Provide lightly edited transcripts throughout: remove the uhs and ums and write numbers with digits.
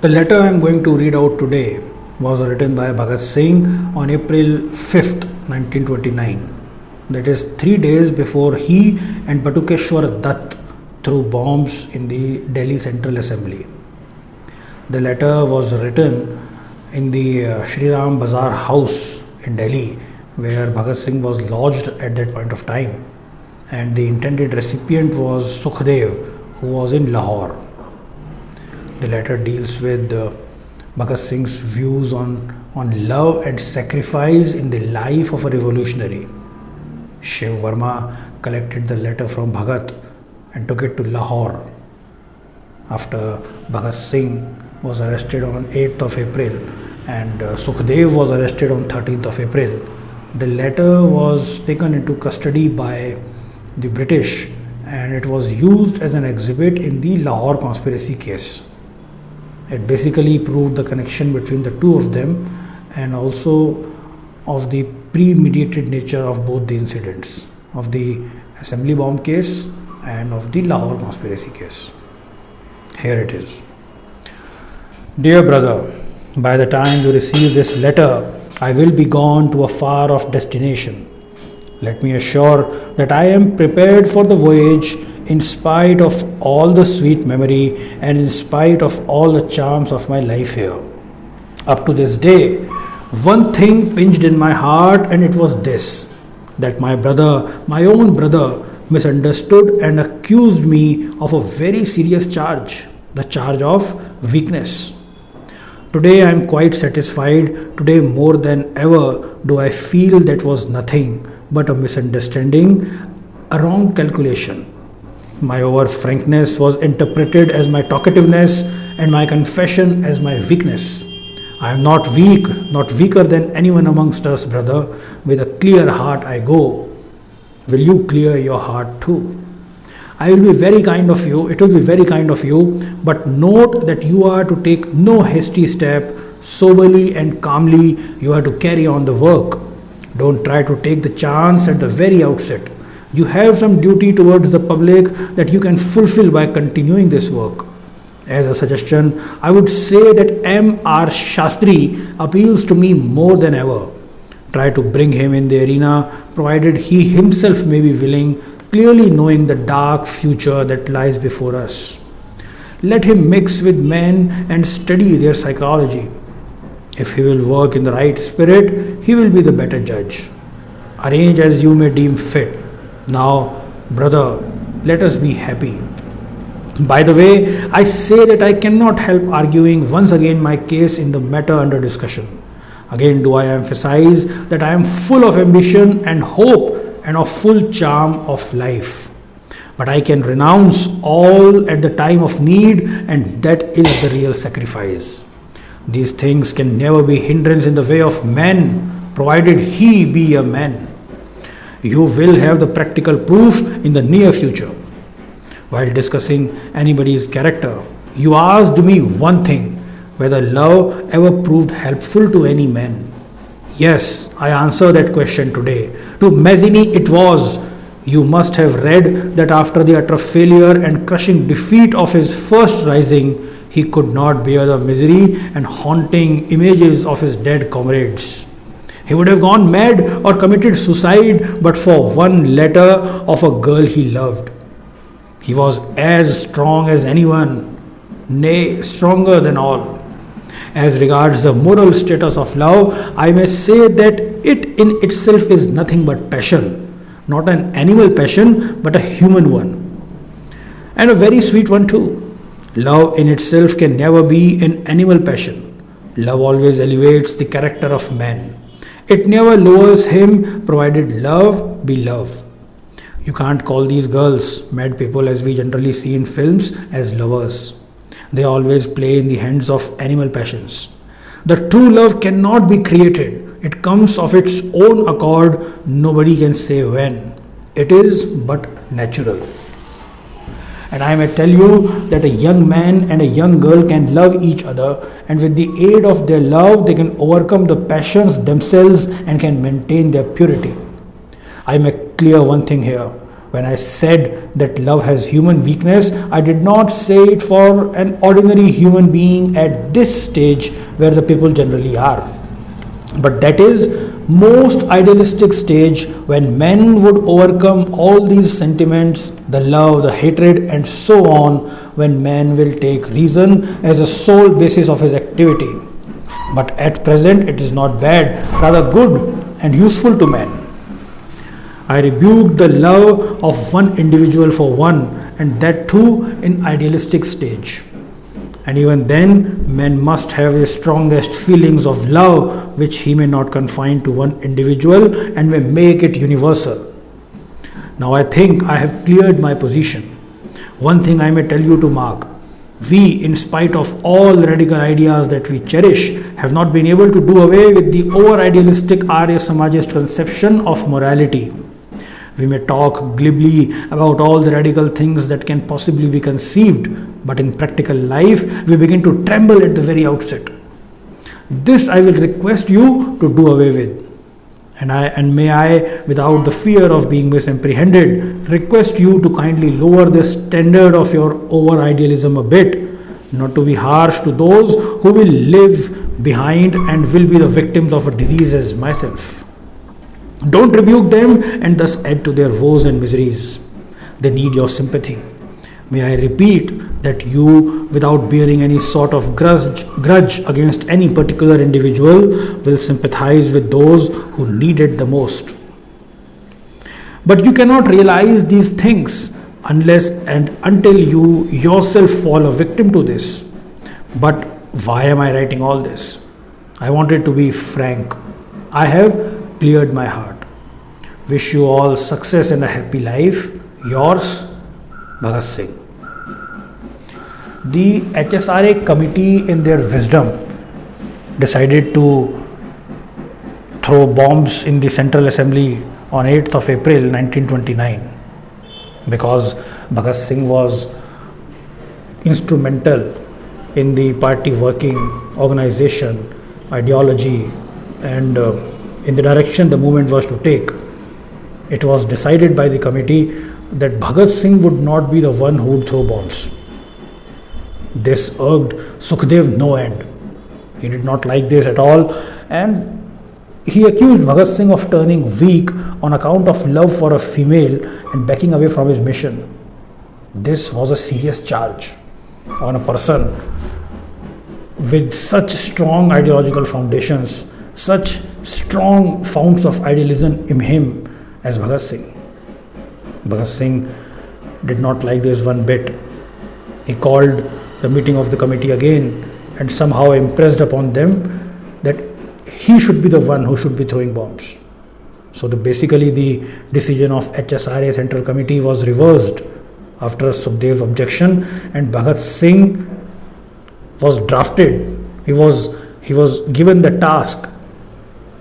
The letter I am going to read out today was written by Bhagat Singh on April 5th, 1929. That is 3 days before he and Batukeshwar Dutt threw bombs in the Delhi Central Assembly. The letter was written in the SRIRAM Bazar House in Delhi, where Bhagat Singh was lodged at that point of time, and the intended recipient was Sukhdev, who was in Lahore. The letter deals with Bhagat Singh's views on love and sacrifice in the life of a revolutionary. Shiv Verma collected the letter from Bhagat and took it to Lahore. After Bhagat Singh was arrested on 8th of April and Sukhdev was arrested on 13th of April, the letter was taken into custody by the British and it was used as an exhibit in the Lahore Conspiracy Case. It basically proved the connection between the two of them and also of the premeditated nature of both the incidents, of the assembly bomb case and of the Lahore Conspiracy Case. Here it is. Dear brother, by the time you receive this letter, I will be gone to a far off destination. Let me assure that I am prepared for the voyage in spite of all the sweet memory and in spite of all the charms of my life here. Up to this day, one thing pinched in my heart, and it was this, that my brother, my own brother, misunderstood and accused me of a very serious charge, the charge of weakness. Today I am quite satisfied. Today more than ever do I feel that was nothing but a misunderstanding, a wrong calculation. My over frankness was interpreted as my talkativeness and my confession as my weakness. I am not weak, not weaker than anyone amongst us, brother. With a clear heart I go. Will you clear your heart too? I will be very kind of you, it will be very kind of you, but note that you are to take no hasty step. Soberly and calmly you are to carry on the work. Don't try to take the chance at the very outset. You have some duty towards the public that you can fulfill by continuing this work. As a suggestion, I would say that M.R. Shastri appeals to me more than ever. Try to bring him in the arena, provided he himself may be willing, clearly knowing the dark future that lies before us. Let him mix with men and study their psychology. If he will work in the right spirit, he will be the better judge. Arrange as you may deem fit. Now, brother, let us be happy. By the way, I say that I cannot help arguing once again my case in the matter under discussion. Again do I emphasize that I am full of ambition and hope and of full charm of life. But I can renounce all at the time of need, and that is the real sacrifice. These things can never be hindrance in the way of man, provided he be a man. You will have the practical proof in the near future. While discussing anybody's character, you asked me one thing, whether love ever proved helpful to any man. Yes, I answer that question today. To Mazzini it was. You must have read that after the utter failure and crushing defeat of his first rising, he could not bear the misery and haunting images of his dead comrades. He would have gone mad or committed suicide but for one letter of a girl he loved. He was as strong as anyone, nay, stronger than all. As regards the moral status of love, I may say that it in itself is nothing but passion, not an animal passion, but a human one, and a very sweet one too. Love in itself can never be an animal passion. Love always elevates the character of man. It never lowers him, provided love be love. You can't call these girls, mad people as we generally see in films, as lovers. They always play in the hands of animal passions. The true love cannot be created. It comes of its own accord. Nobody can say when. It is but natural. And I may tell you that a young man and a young girl can love each other, and with the aid of their love they can overcome the passions themselves and can maintain their purity. I may clear one thing here. When I said that love has human weakness, I did not say it for an ordinary human being at this stage where the people generally are. But that is most idealistic stage when men would overcome all these sentiments, the love, the hatred and so on, when man will take reason as a sole basis of his activity. But at present it is not bad, rather good and useful to man. I rebuked the love of one individual for one, and that too in idealistic stage. And even then, man must have the strongest feelings of love, which he may not confine to one individual and may make it universal. Now I think I have cleared my position. One thing I may tell you to mark. We, in spite of all radical ideas that we cherish, have not been able to do away with the over-idealistic Arya Samajist conception of morality. We may talk glibly about all the radical things that can possibly be conceived, but in practical life, we begin to tremble at the very outset. This I will request you to do away with. And may I, without the fear of being misapprehended, request you to kindly lower the standard of your over-idealism a bit, not to be harsh to those who will live behind and will be the victims of a disease as myself. Don't rebuke them and thus add to their woes and miseries. They need your sympathy. May I repeat that you, without bearing any sort of grudge against any particular individual, will sympathize with those who need it the most. But you cannot realize these things unless and until you yourself fall a victim to this. But why am I writing all this? I wanted to be frank. I have cleared my heart. Wish you all success and a happy life. Yours, Bhagat Singh. The HSRA committee, in their wisdom, decided to throw bombs in the Central Assembly on 8th of April 1929 because Bhagat Singh was instrumental in the party working, organization, ideology and in the direction the movement was to take. It was decided by the committee that Bhagat Singh would not be the one who would throw bombs. This irked Sukhdev no end. He did not like this at all, and he accused Bhagat Singh of turning weak on account of love for a female and backing away from his mission. This was a serious charge on a person with such strong ideological foundations, such strong founts of idealism in him as Bhagat Singh. Bhagat Singh did not like this one bit. He called the meeting of the committee again and somehow impressed upon them that he should be the one who should be throwing bombs. So basically the decision of HSRA Central Committee was reversed after Sukhdev's objection, and Bhagat Singh was drafted. He was given the task,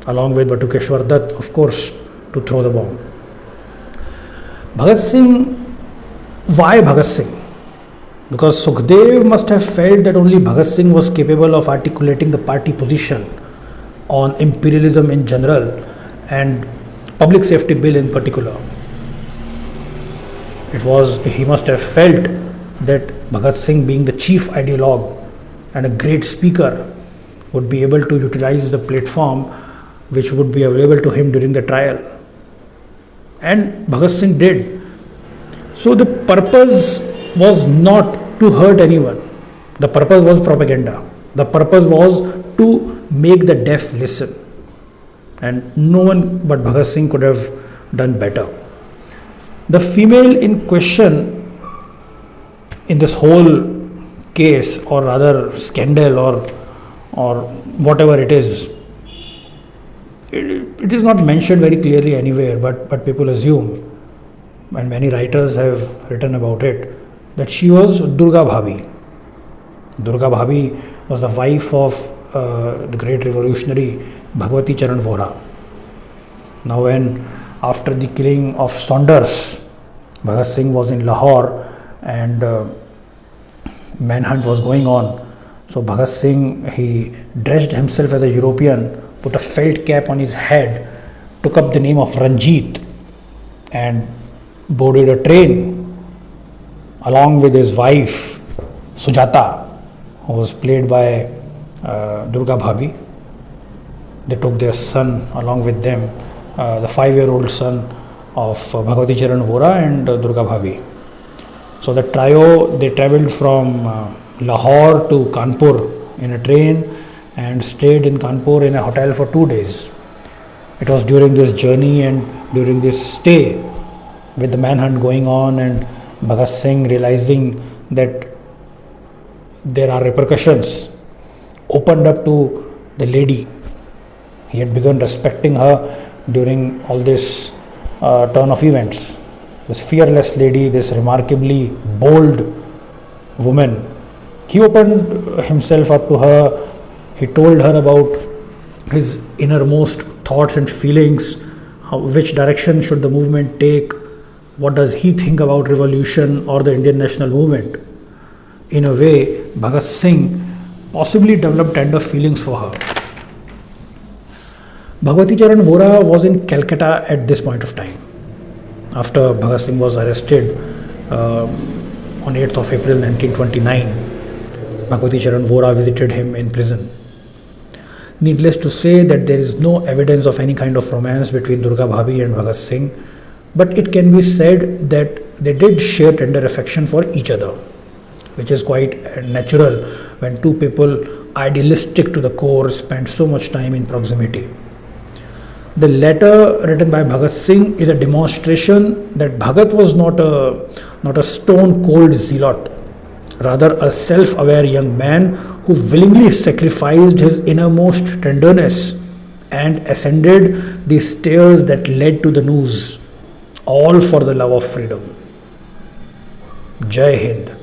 along with Batukeshwar Dutt, of course, to throw the bomb. Bhagat Singh, why Bhagat Singh? Because Sukhdev must have felt that only Bhagat Singh was capable of articulating the party position on imperialism in general and public safety bill in particular. He must have felt that Bhagat Singh, being the chief ideologue and a great speaker, would be able to utilize the platform which would be available to him during the trial. And Bhagat Singh did. So the purpose was not to hurt anyone. The purpose was propaganda. The purpose was to make the deaf listen. And no one but Bhagat Singh could have done better. The female in question in this whole case, or rather scandal, or whatever it is, it is not mentioned very clearly anywhere, but people assume, and many writers have written about it, that she was Durgabhabhi. Durgabhabhi was the wife of the great revolutionary Bhagvaticharanvora. Now when after the killing of Saunders, Bhagat Singh was in Lahore and manhunt was going on. So Bhagat Singh, he dressed himself as a European, put a felt cap on his head, took up the name of Ranjit and boarded a train along with his wife Sujata, who was played by Durgabhabhi. They took their son along with them, the 5-year-old son of Bhagvaticharanvora and Durgabhabhi. So the trio, they travelled from Lahore to Kanpur in a train and stayed in Kanpur in a hotel for 2 days. It was during this journey and during this stay, with the manhunt going on and Bhagat Singh realizing that there are repercussions, opened up to the lady. He had begun respecting her during all this turn of events. This fearless lady, this remarkably bold woman, he opened himself up to her. He told her about his innermost thoughts and feelings, which direction should the movement take, what does he think about revolution or the Indian national movement. In a way, Bhagat Singh possibly developed tender feelings for her. Bhagvaticharanvora was in Calcutta at this point of time. After Bhagat Singh was arrested on 8th of April 1929, Bhagvaticharanvora visited him in prison. Needless to say that there is no evidence of any kind of romance between Durgabhabhi and Bhagat Singh, but it can be said that they did share tender affection for each other, which is quite natural when two people idealistic to the core spend so much time in proximity. The letter written by Bhagat Singh is a demonstration that Bhagat was not a stone-cold zealot, rather a self-aware young man who willingly sacrificed his innermost tenderness and ascended the stairs that led to the noose, all for the love of freedom. Jai Hind.